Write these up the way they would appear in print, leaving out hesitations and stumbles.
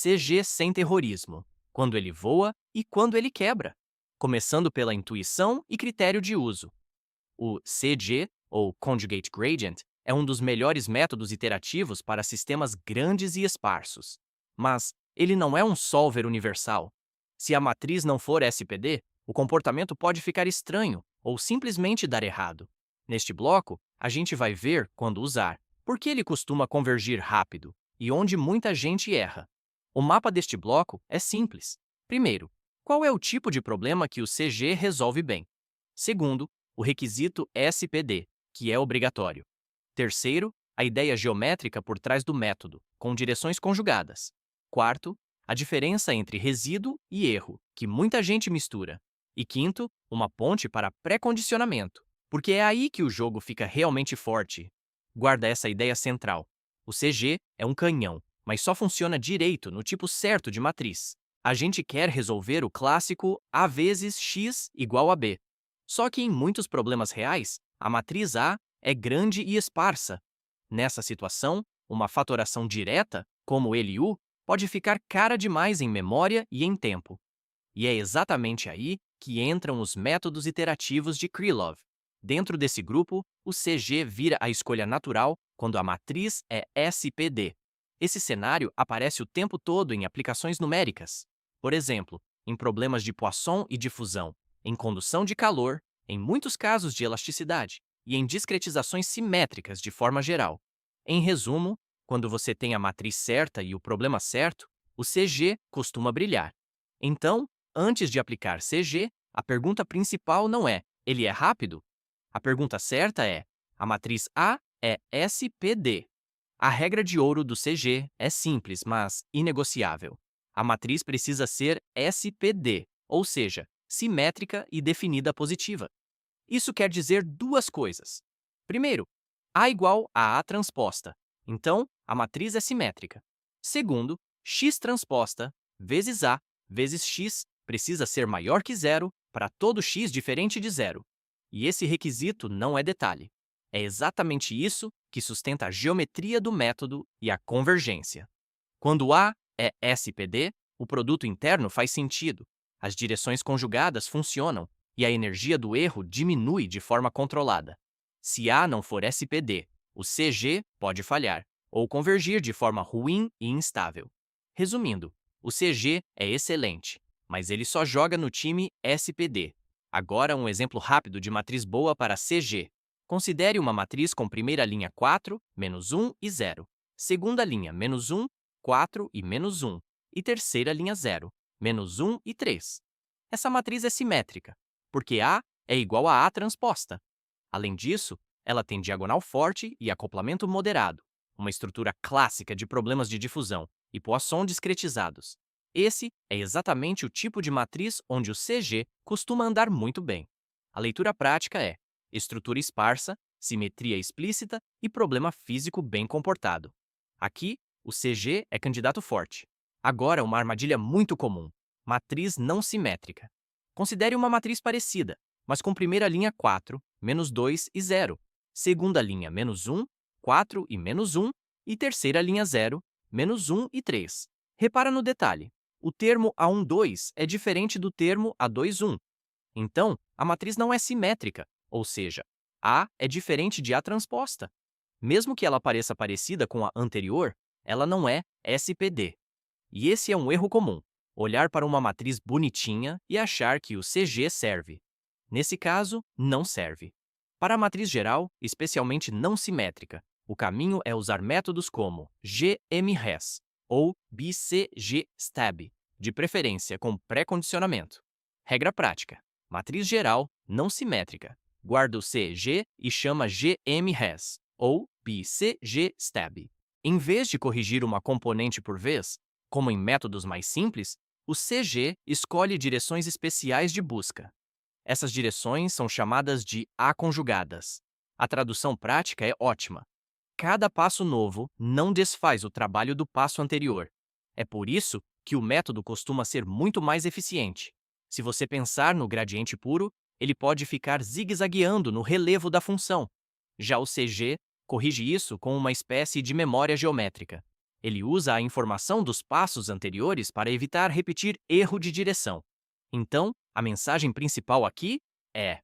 CG sem terrorismo, quando ele voa e quando ele quebra, começando pela intuição e critério de uso. O CG, ou Conjugate Gradient, é um dos melhores métodos iterativos para sistemas grandes e esparsos. Mas ele não é um solver universal. Se a matriz não for SPD, o comportamento pode ficar estranho ou simplesmente dar errado. Neste bloco, a gente vai ver quando usar, por que ele costuma convergir rápido e onde muita gente erra. O mapa deste bloco é simples. Primeiro, qual é o tipo de problema que o CG resolve bem? Segundo, o requisito SPD, que é obrigatório. Terceiro, a ideia geométrica por trás do método, com direções conjugadas. Quarto, a diferença entre resíduo e erro, que muita gente mistura. E quinto, uma ponte para pré-condicionamento, porque é aí que o jogo fica realmente forte. Guarda essa ideia central. O CG é um canhão, mas só funciona direito no tipo certo de matriz. A gente quer resolver o clássico A vezes X igual a B. Só que em muitos problemas reais, a matriz A é grande e esparsa. Nessa situação, uma fatoração direta, como LU, pode ficar cara demais em memória e em tempo. E é exatamente aí que entram os métodos iterativos de Krylov. Dentro desse grupo, o CG vira a escolha natural quando a matriz é SPD. Esse cenário aparece o tempo todo em aplicações numéricas. Por exemplo, em problemas de Poisson e difusão, em condução de calor, em muitos casos de elasticidade, e em discretizações simétricas de forma geral. Em resumo, quando você tem a matriz certa e o problema certo, o CG costuma brilhar. Então, antes de aplicar CG, a pergunta principal não é: ele é rápido? A pergunta certa é: a matriz A é SPD. A regra de ouro do CG é simples, mas inegociável. A matriz precisa ser SPD, ou seja, simétrica e definida positiva. Isso quer dizer duas coisas. Primeiro, A igual a A transposta. Então, a matriz é simétrica. Segundo, X transposta vezes A vezes X precisa ser maior que zero para todo X diferente de zero. E esse requisito não é detalhe. É exatamente isso que sustenta a geometria do método e a convergência. Quando A é SPD, o produto interno faz sentido, as direções conjugadas funcionam e a energia do erro diminui de forma controlada. Se A não for SPD, o CG pode falhar ou convergir de forma ruim e instável. Resumindo, o CG é excelente, mas ele só joga no time SPD. Agora, um exemplo rápido de matriz boa para CG. Considere uma matriz com primeira linha 4, menos 1 e 0, segunda linha menos 1, 4 e menos 1, e terceira linha 0, menos 1 e 3. Essa matriz é simétrica, porque A é igual a A transposta. Além disso, ela tem diagonal forte e acoplamento moderado, uma estrutura clássica de problemas de difusão e Poisson discretizados. Esse é exatamente o tipo de matriz onde o CG costuma andar muito bem. A leitura prática é estrutura esparsa, simetria explícita e problema físico bem comportado. Aqui, o CG é candidato forte. Agora, uma armadilha muito comum: matriz não simétrica. Considere uma matriz parecida, mas com primeira linha 4, menos 2 e 0, segunda linha menos 1, 4 e menos 1, e terceira linha 0, menos 1 e 3. Repara no detalhe: o termo A12 é diferente do termo A21. Então, a matriz não é simétrica, ou seja, A é diferente de A transposta. Mesmo que ela pareça parecida com a anterior, ela não é SPD. E esse é um erro comum: olhar para uma matriz bonitinha e achar que o CG serve. Nesse caso, não serve. Para a matriz geral, especialmente não simétrica, o caminho é usar métodos como GMRES ou BCGSTAB, de preferência com pré-condicionamento. Regra prática: matriz geral não simétrica. Guarda o CG e chama GMRES ou BCGSTAB. Em vez de corrigir uma componente por vez, como em métodos mais simples, o CG escolhe direções especiais de busca. Essas direções são chamadas de A-conjugadas. A tradução prática é ótima. Cada passo novo não desfaz o trabalho do passo anterior. É por isso que o método costuma ser muito mais eficiente. Se você pensar no gradiente puro, ele pode ficar zigue-zagueando no relevo da função. Já o CG corrige isso com uma espécie de memória geométrica. Ele usa a informação dos passos anteriores para evitar repetir erro de direção. Então, a mensagem principal aqui é: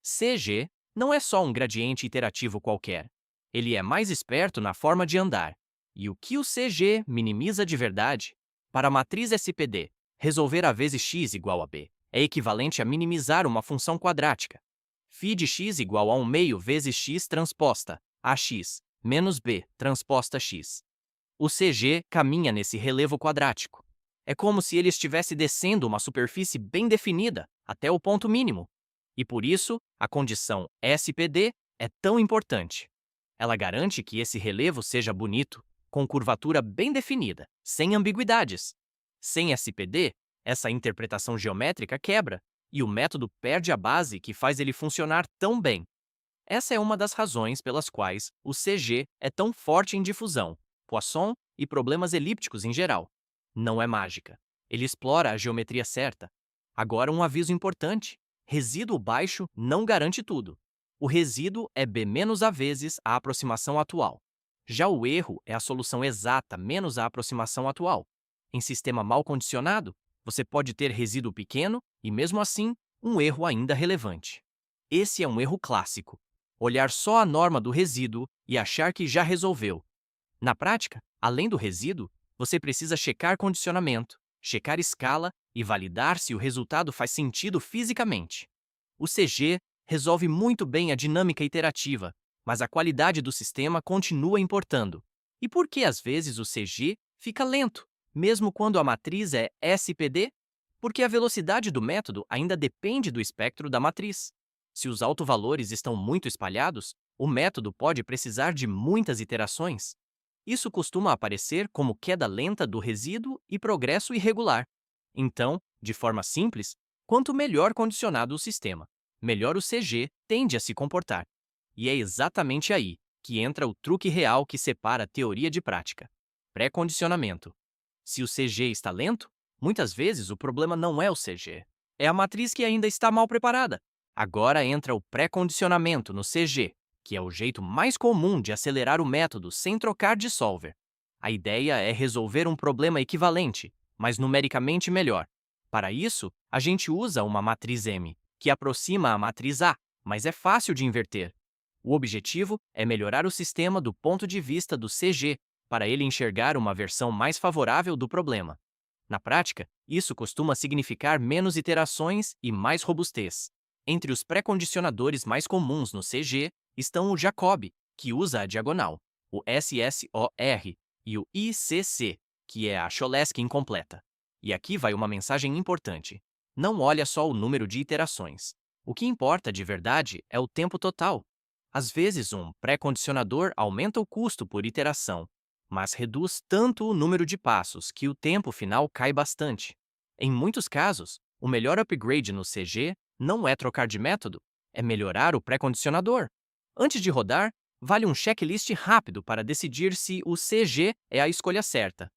CG não é só um gradiente iterativo qualquer. Ele é mais esperto na forma de andar. E o que o CG minimiza de verdade? Para a matriz SPD, resolver A vezes x igual a b é equivalente a minimizar uma função quadrática. Φ de x igual a 1 meio vezes x transposta ax menos b transposta x. O CG caminha nesse relevo quadrático. É como se ele estivesse descendo uma superfície bem definida até o ponto mínimo. E por isso, a condição SPD é tão importante. Ela garante que esse relevo seja bonito, com curvatura bem definida, sem ambiguidades. Sem SPD, essa interpretação geométrica quebra, e o método perde a base que faz ele funcionar tão bem. Essa é uma das razões pelas quais o CG é tão forte em difusão, Poisson e problemas elípticos em geral. Não é mágica. Ele explora a geometria certa. Agora um aviso importante: resíduo baixo não garante tudo. O resíduo é b menos a vezes a aproximação atual. Já o erro é a solução exata menos a aproximação atual. Em sistema mal condicionado, você pode ter resíduo pequeno e, mesmo assim, um erro ainda relevante. Esse é um erro clássico: olhar só a norma do resíduo e achar que já resolveu. Na prática, além do resíduo, você precisa checar condicionamento, checar escala e validar se o resultado faz sentido fisicamente. O CG resolve muito bem a dinâmica iterativa, mas a qualidade do sistema continua importando. E por que às vezes o CG fica lento, mesmo quando a matriz é SPD? Porque a velocidade do método ainda depende do espectro da matriz. Se os autovalores estão muito espalhados, o método pode precisar de muitas iterações. Isso costuma aparecer como queda lenta do resíduo e progresso irregular. Então, de forma simples, quanto melhor condicionado o sistema, melhor o CG tende a se comportar. E é exatamente aí que entra o truque real que separa teoria de prática: pré-condicionamento. Se o CG está lento, muitas vezes o problema não é o CG, é a matriz que ainda está mal preparada. Agora entra o pré-condicionamento no CG, que é o jeito mais comum de acelerar o método sem trocar de solver. A ideia é resolver um problema equivalente, mas numericamente melhor. Para isso, a gente usa uma matriz M, que aproxima a matriz A, mas é fácil de inverter. O objetivo é melhorar o sistema do ponto de vista do CG, para ele enxergar uma versão mais favorável do problema. Na prática, isso costuma significar menos iterações e mais robustez. Entre os pré-condicionadores mais comuns no CG estão o Jacobi, que usa a diagonal, o SSOR e o ICC, que é a Cholesky incompleta. E aqui vai uma mensagem importante: não olha só o número de iterações. O que importa de verdade é o tempo total. Às vezes, um pré-condicionador aumenta o custo por iteração, mas reduz tanto o número de passos que o tempo final cai bastante. Em muitos casos, o melhor upgrade no CG não é trocar de método, é melhorar o pré-condicionador. Antes de rodar, vale um checklist rápido para decidir se o CG é a escolha certa.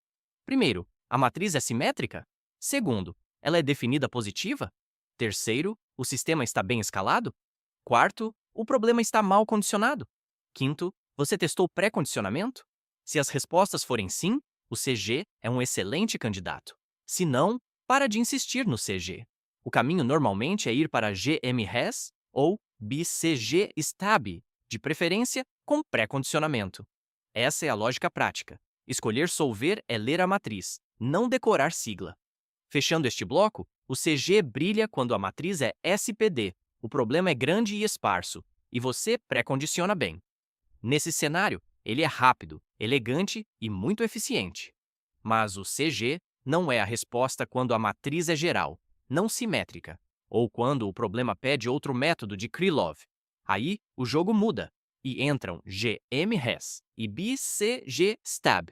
Primeiro, a matriz é simétrica? Segundo, ela é definida positiva? Terceiro, o sistema está bem escalado? Quarto, o problema está mal condicionado? Quinto, você testou pré-condicionamento? Se as respostas forem sim, o CG é um excelente candidato. Se não, para de insistir no CG. O caminho normalmente é ir para GMRES ou BCG Stab, de preferência com pré-condicionamento. Essa é a lógica prática. Escolher solver é ler a matriz, não decorar sigla. Fechando este bloco, o CG brilha quando a matriz é SPD, o problema é grande e esparso, e você pré-condiciona bem. Nesse cenário, ele é rápido, elegante e muito eficiente. Mas o CG não é a resposta quando a matriz é geral, não simétrica, ou quando o problema pede outro método de Krylov. Aí, o jogo muda, e entram GMRES e BCG Stab.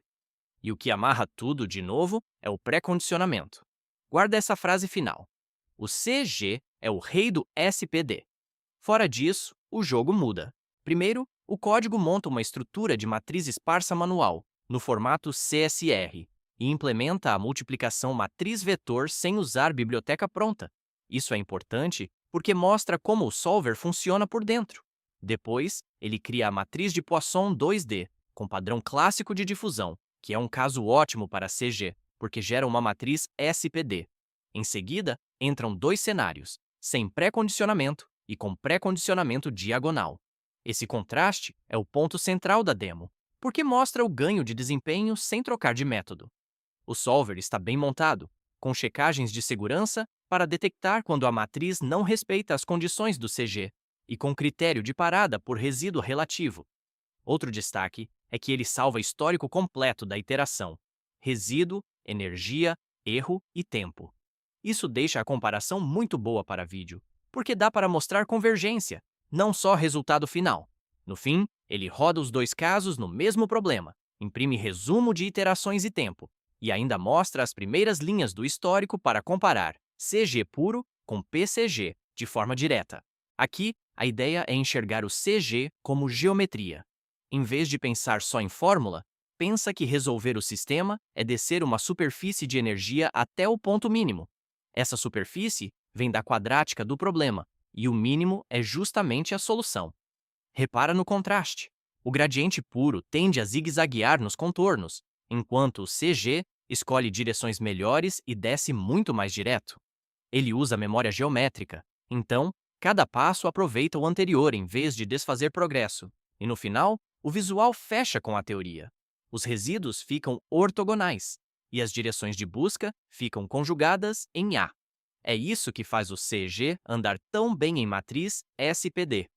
E o que amarra tudo de novo é o pré-condicionamento. Guarda essa frase final: o CG é o rei do SPD. Fora disso, o jogo muda. Primeiro, o código monta uma estrutura de matriz esparsa manual, no formato CSR, e implementa a multiplicação matriz-vetor sem usar biblioteca pronta. Isso é importante porque mostra como o solver funciona por dentro. Depois, ele cria a matriz de Poisson 2D, com padrão clássico de difusão, que é um caso ótimo para CG, porque gera uma matriz SPD. Em seguida, entram dois cenários, sem pré-condicionamento e com pré-condicionamento diagonal. Esse contraste é o ponto central da demo, porque mostra o ganho de desempenho sem trocar de método. O solver está bem montado, com checagens de segurança para detectar quando a matriz não respeita as condições do CG, e com critério de parada por resíduo relativo. Outro destaque é que ele salva histórico completo da iteração: resíduo, energia, erro e tempo. Isso deixa a comparação muito boa para vídeo, porque dá para mostrar convergência, não só resultado final. No fim, ele roda os dois casos no mesmo problema, imprime resumo de iterações e tempo, e ainda mostra as primeiras linhas do histórico para comparar CG puro com PCG de forma direta. Aqui, a ideia é enxergar o CG como geometria. Em vez de pensar só em fórmula, pensa que resolver o sistema é descer uma superfície de energia até o ponto mínimo. Essa superfície vem da quadrática do problema, e o mínimo é justamente a solução. Repara no contraste. O gradiente puro tende a zigue-zaguear nos contornos, enquanto o CG escolhe direções melhores e desce muito mais direto. Ele usa memória geométrica, então, cada passo aproveita o anterior em vez de desfazer progresso, e no final, o visual fecha com a teoria. Os resíduos ficam ortogonais, e as direções de busca ficam conjugadas em A. É isso que faz o CG andar tão bem em matriz SPD.